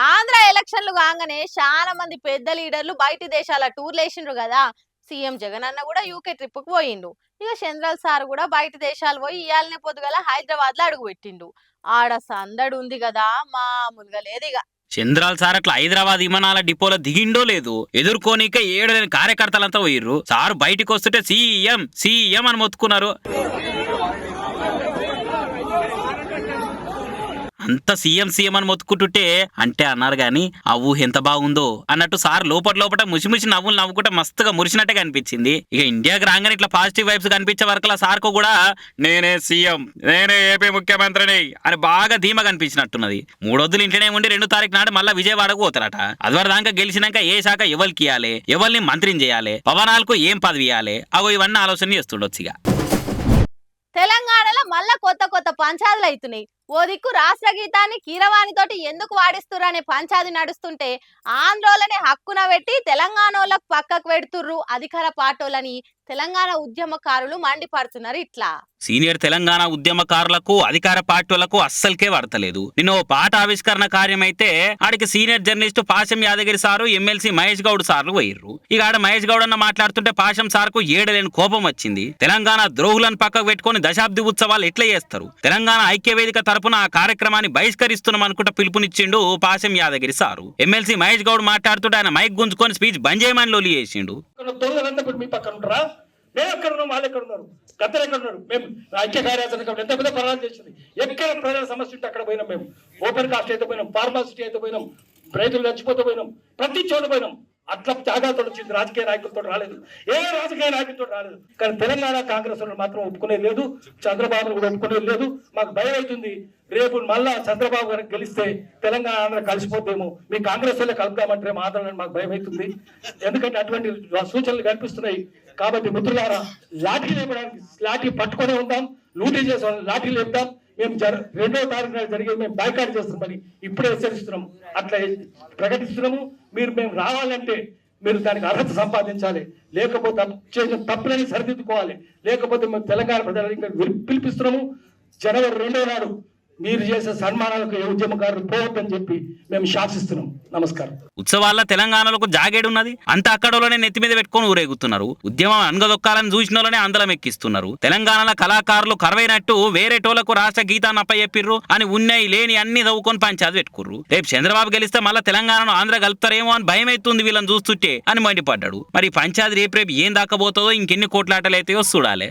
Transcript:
ఆంధ్ర ఎలక్షన్లు కాగానే చాలా మంది పెద్ద లీడర్లు బయటి దేశాల టూర్లు వేసిండ్రు కదా. సీఎం జగన్ అన్న కూడా యూకే ట్రిప్ కు పోయిండు. ఇక చంద్రల్ సార్ కూడా బయట దేశాలు పోయి ఇయాలనే పొద్దుగల హైదరాబాద్ లో అడుగు పెట్టిండు. ఆడ సందడి ఉంది కదా, మామూలుగా లేదు ఇక. చంద్రాల్ సార్ అట్లా హైదరాబాద్ విమానాల డిపోలో దిగిండో లేదు, ఎదుర్కోనిక ఏడలేని కార్యకర్తలంతా పోయిర్రు. సారు బయటికి వస్తుంటే సీఎం సీఎం అని మొత్తుకున్నారు. అంత సీఎం సీఎం అని మొత్తుకుంటుంటే అంటే అన్నారు గాని ఆ ఊహ ఎంత బాగుందో అన్నట్టు సార్ లోపల ముసిముసి నవ్వులు నవ్వుకుంటే మస్తుగా మురిసినట్టే కనిపించింది. ఇక ఇండియాకి రాగానే ఇట్లా పాజిటివ్ వైబ్స్ కనిపించే వరకు సార్కు కూడా నేనే సీఎం, నేనే ఏపీ ముఖ్యమంత్రిని అని బాగా ధీమా కనిపించినట్టున్నది. మూడొద్దులు ఇంట్లోనే ఉండి 2వ తారీఖు నాడు మళ్ళీ విజయవాడకు పోతారట. అదివరకు దాకా గెలిచినాక ఏ శాఖ ఎవరికి ఇవ్వాలి, ఎవరిని మంత్రిని చేయాలి, పవనాలకు ఏం పదవి ఇవ్వాలి, అగో ఇవన్నీ ఆలోచన చేస్తుండొచ్చు. ఇక తెలంగాణలో మళ్ళా కొత్త కొత్త పంచాదులు అవుతున్నాయి. ఓ దిక్కు రాష్ట్ర గీతాన్ని కీరవాణితోటి ఎందుకు వాడిస్తుర్రు అనే పంచాది నడుస్తుంటే, ఆంధ్రోళనే హక్కున పెట్టి తెలంగాణోళ్ళకు పక్కకు పెడుతుర్రు అధికార పార్టీలని తెలంగాణ ఉద్యమకారులు మండిపడుతున్నారు. ఇట్లా సీనియర్ తెలంగాణ ఉద్యమకారులకు అధికార పార్టీలకు అస్సలకే పడతలేదు. నిన్న ఓ పాట ఆవిష్కరణ కార్యం అయితే ఆడికి సీనియర్ జర్నలిస్టు పాశం యాదగిరి సారు, ఎమ్మెల్సీ మహేష్ గౌడ్ సార్లు పోయిర్రు. ఇక ఆడ మహేష్ గౌడ్ అన్న మాట్లాడుతుంటే పాశం సార్కు ఏడలేని కోపం వచ్చింది. తెలంగాణ ద్రోహులను పక్కకు పెట్టుకుని దశాబ్ది ఉత్సవాలు ఎట్లా చేస్తారు, తెలంగాణ ఐక్యవేదిక తరపున ఆ కార్యక్రమాన్ని బహిష్కరిస్తున్నాం అనుకుంటా పిలుపునిచ్చిండు పాశం యాదగిరి సారు. ఎమ్మెల్సీ మహేష్ గౌడ్ మాట్లాడుతుంటే ఆయన మైక్ గుంజుకొని స్పీచ్ బంద్ చేయమని లొలి చేసిండు. మేము ఎక్కడ ఉన్నాం, వాళ్ళు ఎక్కడ ఉన్నారు, గద్దరు ఎక్కడ ఉన్నారు, మేము ఐక్య కార్యాచరణ ఎంత పెద్ద పరాలు చేసింది. ఎక్కడ ప్రజల సమస్య ఉంటే అక్కడ పోయినాం. మేము ఓపెన్ కాస్ట్ అయితే పోయినాం, ఫార్మాసిటీ అయితే పోయినాం, రైతులు చచ్చిపోతే పోయినాం, ప్రతి చోట పోయినాం. అట్లా త్యాగాలతో వచ్చింది, రాజకీయ నాయకులతో రాలేదు, ఏ రాజకీయ నాయకులతో రాలేదు. కానీ తెలంగాణ కాంగ్రెస్ మాత్రం ఒప్పుకునేది లేదు, చంద్రబాబు కూడా ఒప్పుకునేది లేదు. మాకు భయం అవుతుంది, రేపు మళ్ళా చంద్రబాబు గారికి గెలిస్తే తెలంగాణ ఆంధ్ర కలిసిపోతేమో, మీ కాంగ్రెస్ వాళ్ళే కలుపుదామంటే ఆంధ్ర మాకు భయం అవుతుంది. ఎందుకంటే అటువంటి సూచనలు కనిపిస్తున్నాయి. కాబట్టి మిత్రులారా, లాఠీ లేపడానికి లాఠీ పట్టుకునే ఉంటాం, లూటీ చేసే లాఠీ లేపుతాం. మేము 2వ తారీఖు నాడు జరిగేది మేము బాయ్కాట్ చేస్తున్నామని ఇప్పుడే హెచ్చరిస్తున్నాం, అట్లా ప్రకటిస్తున్నాము. మేము రావాలంటే మీరు దానికి అర్హత సంపాదించాలి, లేకపోతే చేసిన తప్పులని సరిదిద్దుకోవాలి. లేకపోతే మేము తెలంగాణ ప్రజలకు పిలిపిస్తున్నాము, జనవరి 2వ నాడు మీరు చేసే సన్మానాలకు ఏ ఉద్యమకారులు పోవద్దని చెప్పి మేము శాసిస్తున్నాం. నమస్కారం. ఉత్సవాల్లో తెలంగాణలో జాగేడున్నది, అంత అక్కడలోనే నెత్తి మీద పెట్టుకొని ఊరేగుతున్నారు. ఉద్యమం అనగదొక్కాలని చూసిన వాళ్ళనే అందలం ఎక్కిస్తున్నారు. తెలంగాణలో కళాకారులు కరవైనట్టు వేరే టోలకు రాష్ట్ర గీతాన్ని అప్పచెప్పిర్రు అని ఉన్నాయి లేని అన్ని దవ్వుకొని పంచాది పెట్టుకుర్రు. రేపు చంద్రబాబు గెలిస్తే మళ్ళీ తెలంగాణను ఆంధ్ర కలుపుతారేమో అని భయం అవుతుంది వీళ్ళని చూస్తుంటే అని మండిపడ్డాడు. మరి పంచాది రేపు ఏం దాకపోతుందో, ఇంకెన్ని కోట్లాటలు అవుతాయో చూడాలి.